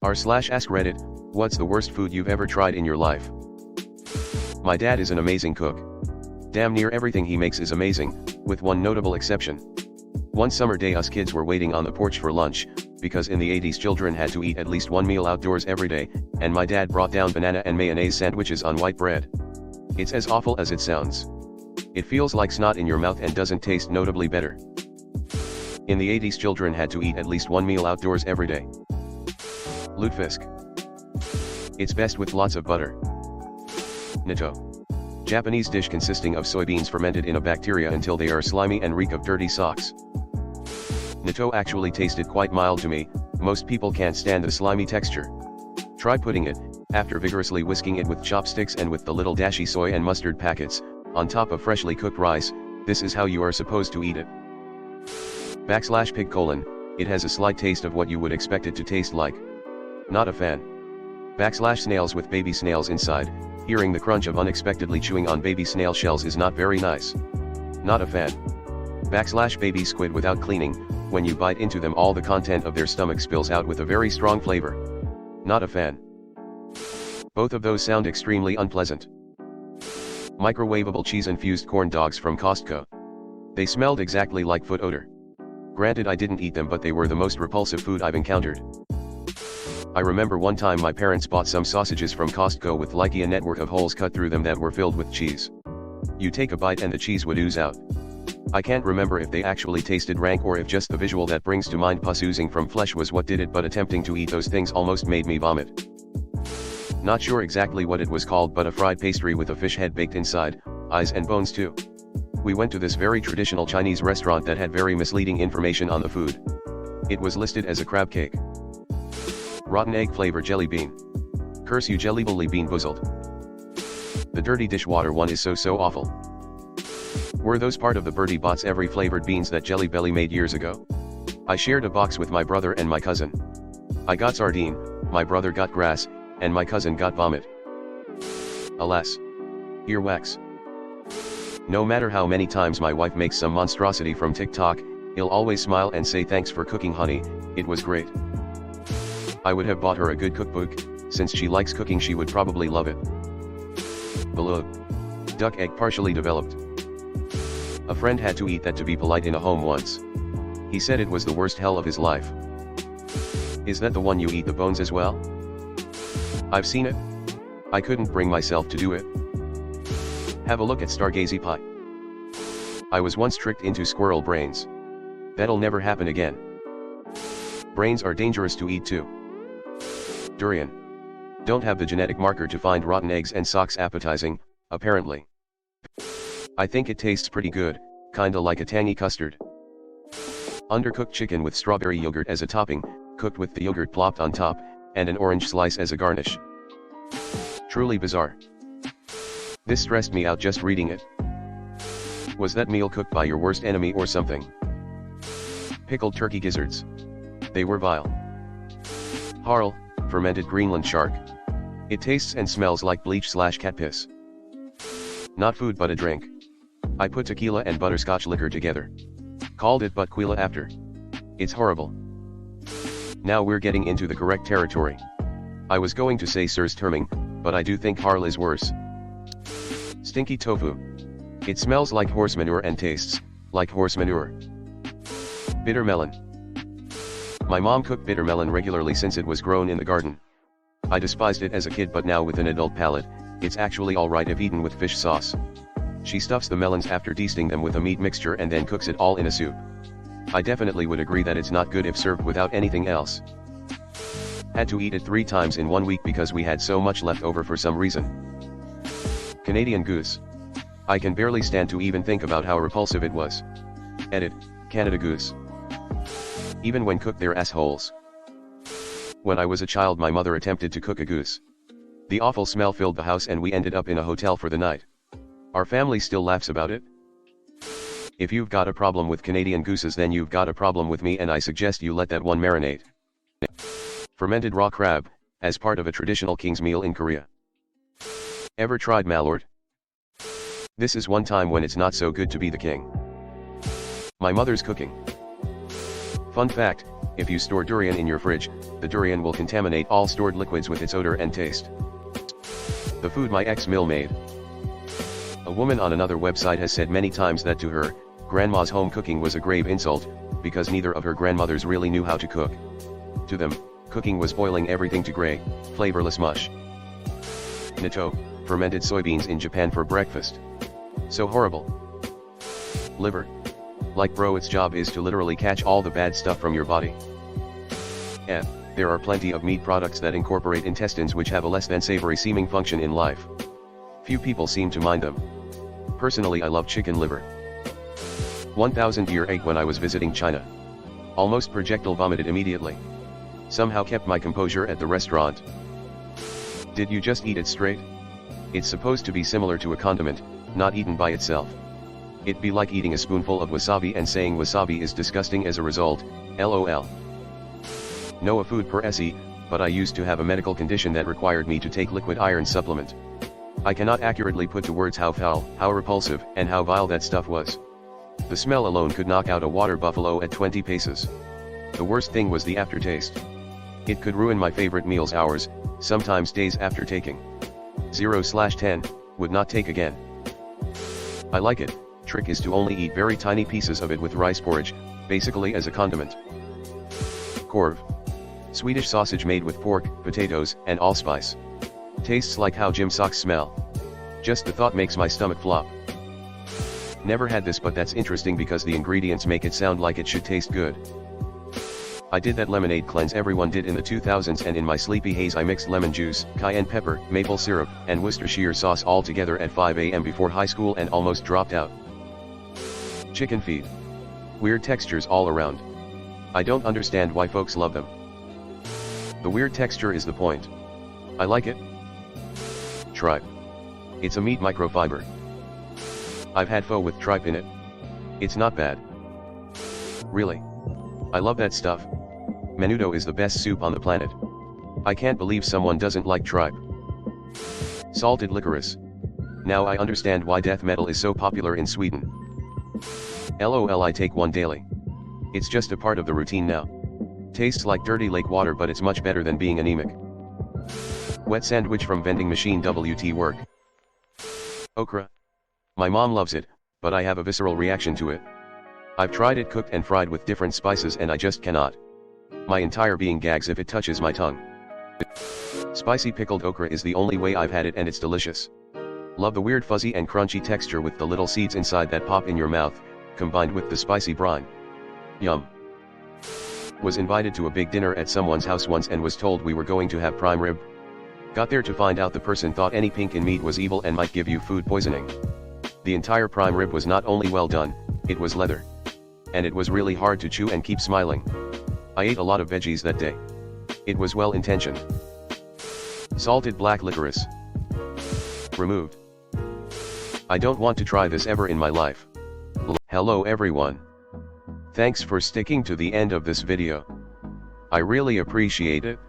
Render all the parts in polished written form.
r/AskReddit, what's the worst food you've ever tried in your life? My dad is an amazing cook. Damn near everything he makes is amazing, with one notable exception. One summer day us kids were waiting on the porch for lunch, because in the 80s children had to eat at least one meal outdoors every day, and my dad brought down banana and mayonnaise sandwiches on white bread. It's as awful as it sounds. It feels like snot in your mouth and doesn't taste notably better. In the 80s children had to eat at least one meal outdoors every day. Lutefisk. It's best with lots of butter. Natto. Japanese dish consisting of soybeans fermented in a bacteria until they are slimy and reek of dirty socks. Natto actually tasted quite mild to me, most people can't stand the slimy texture. Try putting it, after vigorously whisking it with chopsticks and with the little dashi soy and mustard packets, on top of freshly cooked rice. This is how you are supposed to eat it. /pig colon, it has a slight taste of what you would expect it to taste like. Not a fan. /snails with baby snails inside, hearing the crunch of unexpectedly chewing on baby snail shells is not very nice. Not a fan. /baby squid without cleaning, when you bite into them all the content of their stomach spills out with a very strong flavor. Not a fan. Both of those sound extremely unpleasant. Microwavable cheese-infused corn dogs from Costco. They smelled exactly like foot odor. Granted, I didn't eat them, but they were the most repulsive food I've encountered. I remember one time my parents bought some sausages from Costco with like a network of holes cut through them that were filled with cheese. You take a bite and the cheese would ooze out. I can't remember if they actually tasted rank or if just the visual that brings to mind pus oozing from flesh was what did it, but attempting to eat those things almost made me vomit. Not sure exactly what it was called, but a fried pastry with a fish head baked inside, eyes and bones too. We went to this very traditional Chinese restaurant that had very misleading information on the food. It was listed as a crab cake. Rotten egg flavor jelly bean. Curse you, jelly belly bean boozled. The dirty dishwater one is so awful. Were those part of the Birdie Bots every flavored beans that Jelly Belly made years ago? I shared a box with my brother and my cousin. I got sardine, my brother got grass, and my cousin got vomit. Alas. Earwax. No matter how many times my wife makes some monstrosity from TikTok, he'll always smile and say thanks for cooking, honey, it was great. I would have bought her a good cookbook, since she likes cooking she would probably love it. Below. Duck egg partially developed. A friend had to eat that to be polite in a home once. He said it was the worst hell of his life. Is that the one you eat the bones as well? I've seen it. I couldn't bring myself to do it. Have a look at stargazy pie. I was once tricked into squirrel brains. That'll never happen again. Brains are dangerous to eat too. Durian. Don't have the genetic marker to find rotten eggs and socks appetizing, apparently. I think it tastes pretty good, kinda like a tangy custard. Undercooked chicken with strawberry yogurt as a topping, cooked with the yogurt plopped on top, and an orange slice as a garnish. Truly bizarre. This stressed me out just reading it. Was that meal cooked by your worst enemy or something? Pickled turkey gizzards. They were vile. Harl, fermented Greenland shark. It tastes and smells like bleach/cat piss. Not food but a drink. I put tequila and butterscotch liquor together. Called it butquila after. It's horrible. Now we're getting into the correct territory. I was going to say surströmming, but I do think Harl is worse. Stinky tofu. It smells like horse manure and tastes like horse manure. Bitter melon. My mom cooked bitter melon regularly since it was grown in the garden. I despised it as a kid, but now with an adult palate, it's actually alright if eaten with fish sauce. She stuffs the melons after de-sting them with a meat mixture and then cooks it all in a soup. I definitely would agree that it's not good if served without anything else. Had to eat it 3 times in 1 week because we had so much left over for some reason. Canadian goose. I can barely stand to even think about how repulsive it was. Edit, Canada goose. Even when cooked they're assholes. When I was a child my mother attempted to cook a goose. The awful smell filled the house and we ended up in a hotel for the night. Our family still laughs about it. If you've got a problem with Canadian gooses then you've got a problem with me, and I suggest you let that one marinate. Fermented raw crab, as part of a traditional king's meal in Korea. Ever tried mallard? This is one time when it's not so good to be the king. My mother's cooking. Fun fact, If you store durian in your fridge, the durian will contaminate all stored liquids with its odor and taste. The food my ex-mill made. A woman on another website has said many times that to her, grandma's home cooking was a grave insult, because neither of her grandmothers really knew how to cook. To them, cooking was boiling everything to gray, flavorless mush. Natto, fermented soybeans in Japan for breakfast. So horrible. Liver. Like bro, its job is to literally catch all the bad stuff from your body. And there are plenty of meat products that incorporate intestines which have a less than savory seeming function in life. Few people seem to mind them. Personally, I love chicken liver. 1000-year egg when I was visiting China. Almost projectile vomited immediately. Somehow kept my composure at the restaurant. Did you just eat it straight? It's supposed to be similar to a condiment, not eaten by itself. It'd be like eating a spoonful of wasabi and saying wasabi is disgusting as a result, lol. No a food per se, but I used to have a medical condition that required me to take liquid iron supplement. I cannot accurately put to words how foul, how repulsive, and how vile that stuff was. The smell alone could knock out a water buffalo at 20 paces. The worst thing was the aftertaste. It could ruin my favorite meals hours, sometimes days after taking. 0/10, would not take again. I like it. Trick is to only eat very tiny pieces of it with rice porridge, basically as a condiment. Korv. Swedish sausage made with pork, potatoes, and allspice. Tastes like how gym socks smell. Just the thought makes my stomach flop. Never had this, but that's interesting because the ingredients make it sound like it should taste good. I did that lemonade cleanse everyone did in the 2000s, and in my sleepy haze I mixed lemon juice, cayenne pepper, maple syrup, and Worcestershire sauce all together at 5 a.m. before high school and almost dropped out. Chicken feed. Weird textures all around. I don't understand why folks love them. The weird texture is the point. I like it. Tripe. It's a meat microfiber. I've had pho with tripe in it. It's not bad. Really. I love that stuff. Menudo is the best soup on the planet. I can't believe someone doesn't like tripe. Salted licorice. Now I understand why death metal is so popular in Sweden. LOL, I take one daily. It's just a part of the routine now. Tastes like dirty lake water, but it's much better than being anemic. Wet sandwich from vending machine WT work. Okra. My mom loves it, but I have a visceral reaction to it. I've tried it cooked and fried with different spices and I just cannot. My entire being gags if it touches my tongue. Spicy pickled okra is the only way I've had it, and it's delicious. Love the weird fuzzy and crunchy texture with the little seeds inside that pop in your mouth, combined with the spicy brine. Yum. Was invited to a big dinner at someone's house once and was told we were going to have prime rib. Got there to find out the person thought any pink in meat was evil and might give you food poisoning. The entire prime rib was not only well done, it was leather. And it was really hard to chew and keep smiling. I ate a lot of veggies that day. It was well intentioned. Salted black licorice. Removed. I don't want to try this ever in my life. Hello everyone. Thanks for sticking to the end of this video. I really appreciate it.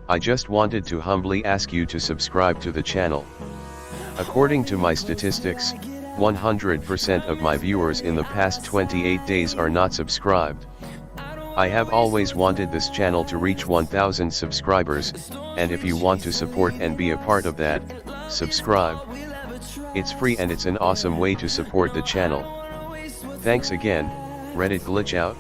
I just wanted to humbly ask you to subscribe to the channel. According to my statistics, 100% of my viewers in the past 28 days are not subscribed. I have always wanted this channel to reach 1000 subscribers, and if you want to support and be a part of that, subscribe. It's free and it's an awesome way to support the channel. Thanks again. Reddit glitch out.